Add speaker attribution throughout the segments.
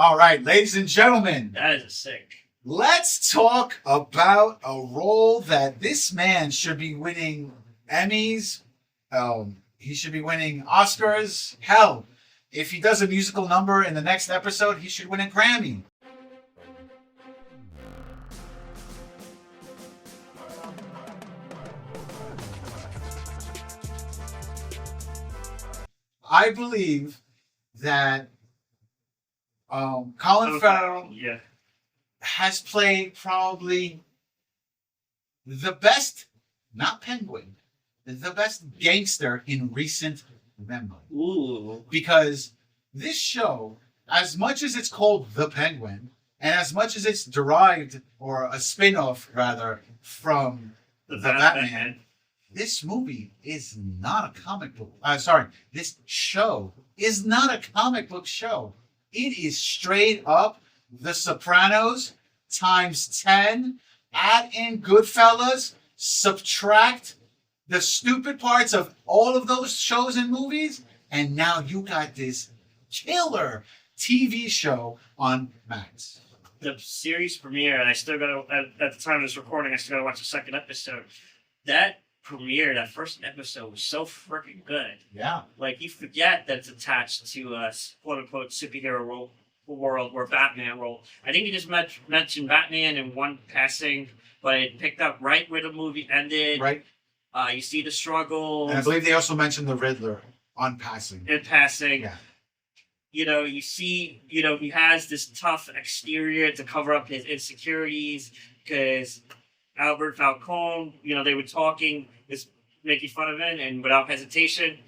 Speaker 1: All right, ladies and gentlemen,
Speaker 2: That is a sick.
Speaker 1: let's talk about a role that this man should be winning Emmys. He should be winning Oscars. Hell, if he does a musical number in the next episode, he should win a Grammy. I believe that Colin Farrell
Speaker 2: Yeah.
Speaker 1: has played probably the best, not Penguin, the best gangster in recent memory.
Speaker 2: Ooh.
Speaker 1: Because this show, as much as it's called The Penguin, and as much as it's derived, or a spin-off rather, from
Speaker 2: The
Speaker 1: Batman, this movie is not a comic book. This show is not a comic book show. It is straight up The Sopranos times 10. Add in Goodfellas, subtract the stupid parts of all of those shows and movies, and now you got this killer TV show on Max.
Speaker 2: The series premiere, and I still gotta, at the time of this recording, I still gotta watch the second episode. That premiere, that first episode was so freaking good.
Speaker 1: Yeah.
Speaker 2: Like, you forget that it's attached to a quote-unquote superhero world or Batman role. I think you just mentioned Batman in one passing, but it picked up right where the movie ended.
Speaker 1: Right.
Speaker 2: You see the struggle.
Speaker 1: And I believe they also mentioned the Riddler on passing.
Speaker 2: In passing.
Speaker 1: Yeah.
Speaker 2: You see, he has this tough exterior to cover up his insecurities because Albert Falcone, they were talking, just making fun of him, and without hesitation,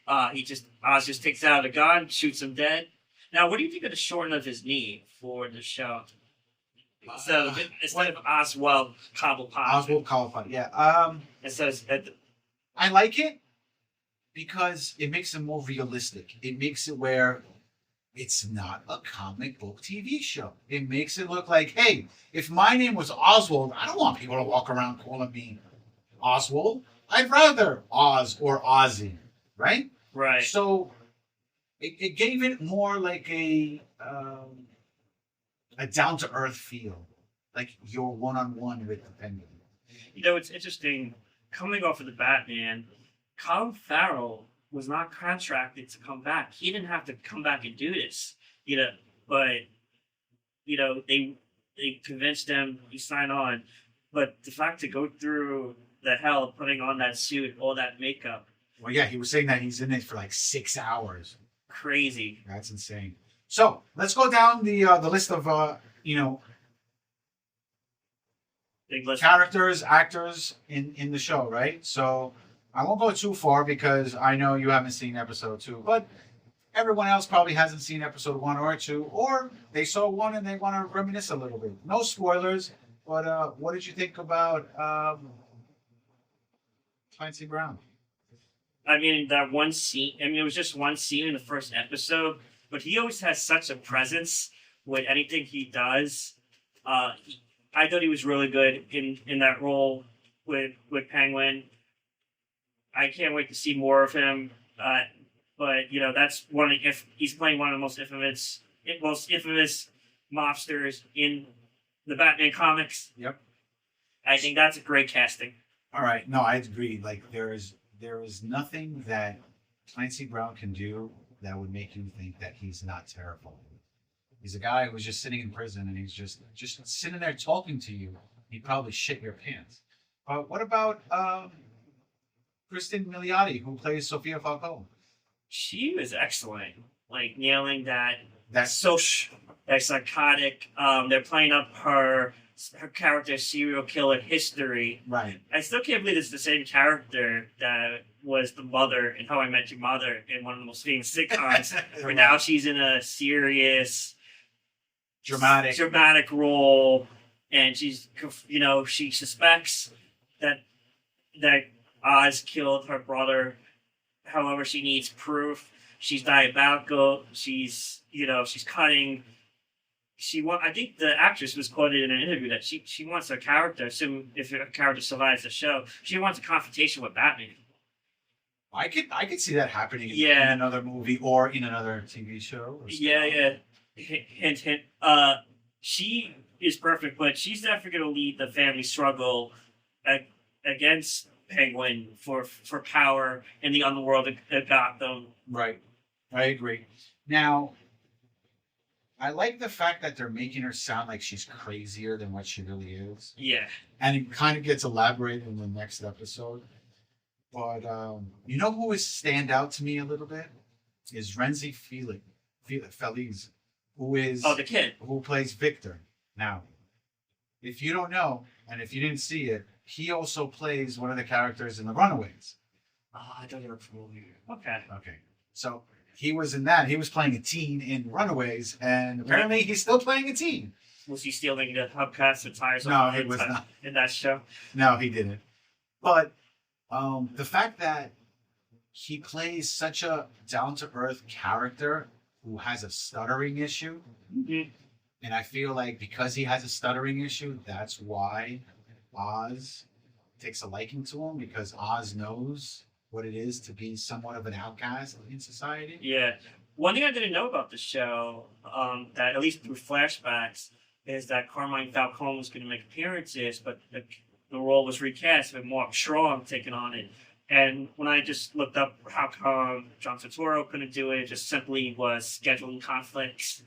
Speaker 2: Oz just takes out a gun, shoots him dead. Now, what do you think of the shortening of his knee for the show? Instead of Oswald Cobblepot.
Speaker 1: Oswald Cobblepot, yeah.
Speaker 2: It says
Speaker 1: I like it because it makes it more realistic. It makes it where it's not a comic book TV show. It makes it look like, hey, if my name was Oswald, I don't want people to walk around calling me Oswald. I'd rather Oz or Ozzy, right?
Speaker 2: Right.
Speaker 1: So it gave it more like a down-to-earth feel. Like you're one-on-one with the Penguin.
Speaker 2: It's interesting. Coming off of the Batman, Colin Farrell was not contracted to come back. He didn't have to come back and do this, but they convinced him, he signed on. But the fact to go through the hell of putting on that suit, all that makeup.
Speaker 1: Well, yeah, he was saying that he's in it for like 6 hours.
Speaker 2: Crazy.
Speaker 1: That's insane. So let's go down the list of
Speaker 2: Big list.
Speaker 1: characters, actors in the show, right? So I won't go too far because I know you haven't seen episode 2, but everyone else probably hasn't seen episode 1 or 2, or they saw 1 and they want to reminisce a little bit. No spoilers, but what did you think about Clancy Brown?
Speaker 2: I mean, that one scene, it was just one scene in the first episode, but he always has such a presence with anything he does. I thought he was really good in that role with Penguin. I can't wait to see more of him. But that's if he's playing one of the most infamous mobsters in the Batman comics.
Speaker 1: Yep.
Speaker 2: I think that's a great casting.
Speaker 1: All right. No, I agree. Like there is nothing that Clancy Brown can do that would make you think that he's not terrifying. He's a guy who's just sitting in prison and he's just sitting there talking to you. He'd probably shit your pants. But what about Kristen Milioti, who plays Sophia Falcone?
Speaker 2: She was excellent, like nailing that
Speaker 1: That's
Speaker 2: psychotic. They're playing up her character's serial killer history.
Speaker 1: right.
Speaker 2: I still can't believe it's the same character that was the mother in How I Met Your Mother in one of the most famous sitcoms. Where now she's in a serious, dramatic role, and she's, she suspects that Oz killed her brother. However, she needs proof. She's diabolical. She's cutting. I think the actress was quoted in an interview that she wants her character, if her character survives the show, she wants a confrontation with Batman.
Speaker 1: I could see that happening
Speaker 2: Yeah.
Speaker 1: in another movie or in another TV show. Or
Speaker 2: Yeah. hint, hint. She is perfect, but she's definitely going to lead the family struggle against Penguin for power in the underworld of Gotham.
Speaker 1: Right. I agree. Now, I like the fact that they're making her sound like she's crazier than what she really is.
Speaker 2: Yeah.
Speaker 1: And it kind of gets elaborated in the next episode. But you know who is stand out to me a little bit? Is Renzi Feliz, who is
Speaker 2: the kid
Speaker 1: who plays Victor. Now, if you don't know, and if you didn't see it, he also plays one of the characters in The Runaways.
Speaker 2: I don't even familiar. Okay.
Speaker 1: Okay. So he was in that. He was playing a teen in Runaways, and apparently he's still playing a teen.
Speaker 2: Was he stealing the hubcaps and tires?
Speaker 1: No, he was not.
Speaker 2: In that show?
Speaker 1: No, he didn't. But the fact that he plays such a down-to-earth character who has a stuttering issue, and I feel like because he has a stuttering issue, that's why Oz takes a liking to him, because Oz knows what it is to be somewhat of an outcast in society.
Speaker 2: Yeah. One thing I didn't know about the show, that at least through flashbacks, is that Carmine Falcone was going to make appearances, but the role was recast with Mark Strong taking on it. And when I just looked up how come John Turturro couldn't do it, it just simply was scheduling conflicts.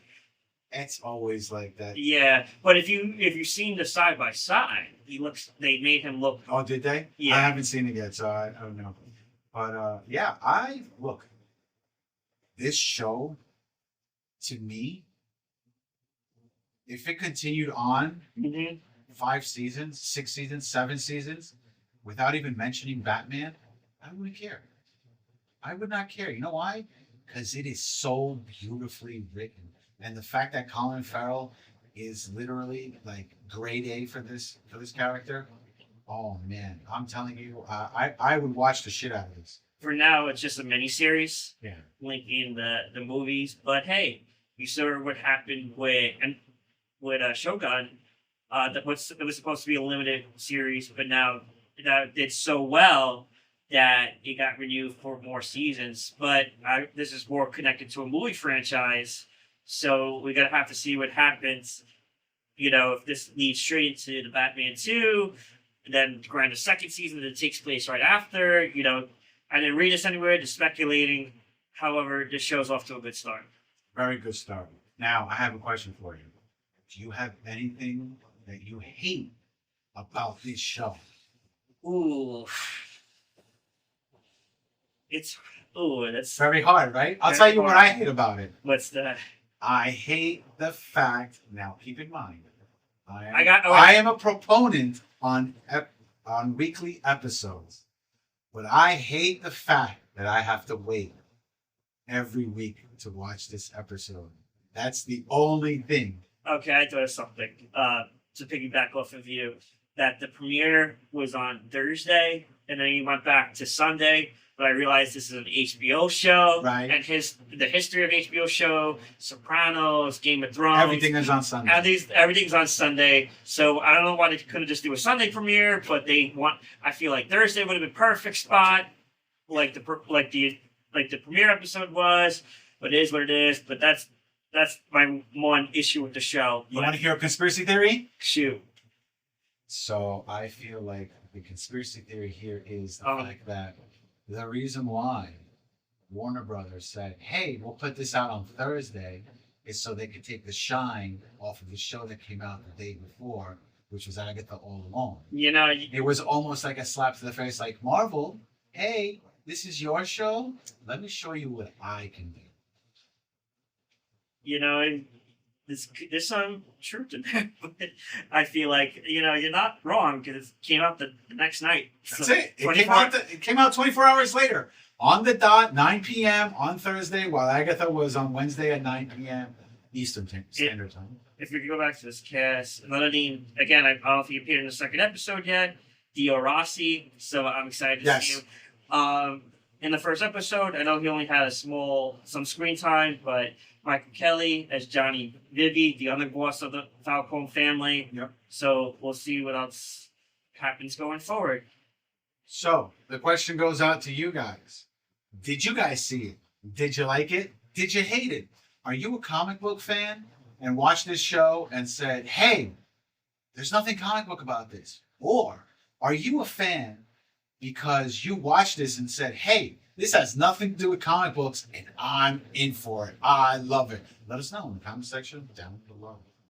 Speaker 1: It's always like that.
Speaker 2: Yeah, but if you've seen the side by side, they made him look.
Speaker 1: Oh, did they?
Speaker 2: Yeah.
Speaker 1: I haven't seen it yet, so I don't know. But yeah, this show, to me, if it continued on 5 seasons, 6 seasons, 7 seasons, without even mentioning Batman, I wouldn't care. I would not care. You know why? Because it is so beautifully written. And the fact that Colin Farrell is literally like grade A for this character. Oh man, I'm telling you, I would watch the shit out of this.
Speaker 2: For now, it's just a miniseries.
Speaker 1: Yeah.
Speaker 2: Linking the movies, but hey, you saw what happened with Shogun. It was supposed to be a limited series, but now that did so well that it got renewed for more seasons. But this is more connected to a movie franchise, so we're gonna have to see what happens. If this leads straight into the Batman 2, and then grant a second season that takes place right after. I didn't read this anywhere, just speculating. However, this show's off to a good start.
Speaker 1: Very good start. Now, I have a question for you. Do you have anything that you hate about this show?
Speaker 2: Ooh. That's
Speaker 1: Very hard, right? I'll tell you what I hate about it.
Speaker 2: What's that?
Speaker 1: I hate the fact. Now, keep in mind, I am a proponent on weekly episodes, but I hate the fact that I have to wait every week to watch this episode. That's the only thing.
Speaker 2: Okay, I thought of something. To piggyback off of you, that the premiere was on Thursday, and then you went back to Sunday. But I realized this is an HBO show,
Speaker 1: right?
Speaker 2: And the history of HBO show, Sopranos, Game of Thrones,
Speaker 1: everything is on Sunday.
Speaker 2: Everything's on Sunday. So I don't know why they couldn't just do a Sunday premiere, but I feel like Thursday would have been perfect spot, like the premiere episode was. But it is what it is. But that's my one issue with the show.
Speaker 1: You want to hear a conspiracy theory?
Speaker 2: Shoot.
Speaker 1: So I feel like the conspiracy theory here is the fact that the reason why Warner Brothers said, hey, we'll put this out on Thursday, is so they could take the shine off of the show that came out the day before, which was Agatha All Alone. It was almost like a slap to the face, like, Marvel, hey, this is your show? Let me show you what I can do.
Speaker 2: There's some truth in that, but I feel like, you're not wrong, because it came out the next night.
Speaker 1: That's it. It came out 24 hours later. On the dot, 9 p.m. on Thursday, while Agatha was on Wednesday at 9 p.m. Eastern Standard Time.
Speaker 2: If we go back to this cast, again, I don't know if he appeared in the second episode yet, Dio Rossi, so I'm excited to see him. In the first episode, I know he only had some screen time, but Michael Kelly as Johnny Vivi, the other boss of the Falcone family.
Speaker 1: Yep.
Speaker 2: So we'll see what else happens going forward.
Speaker 1: So the question goes out to you guys. Did you guys see it? Did you like it? Did you hate it? Are you a comic book fan and watched this show and said, hey, there's nothing comic book about this? Or are you a fan because you watched this and said, hey, this has nothing to do with comic books and I'm in for it. I love it. Let us know in the comment section down below.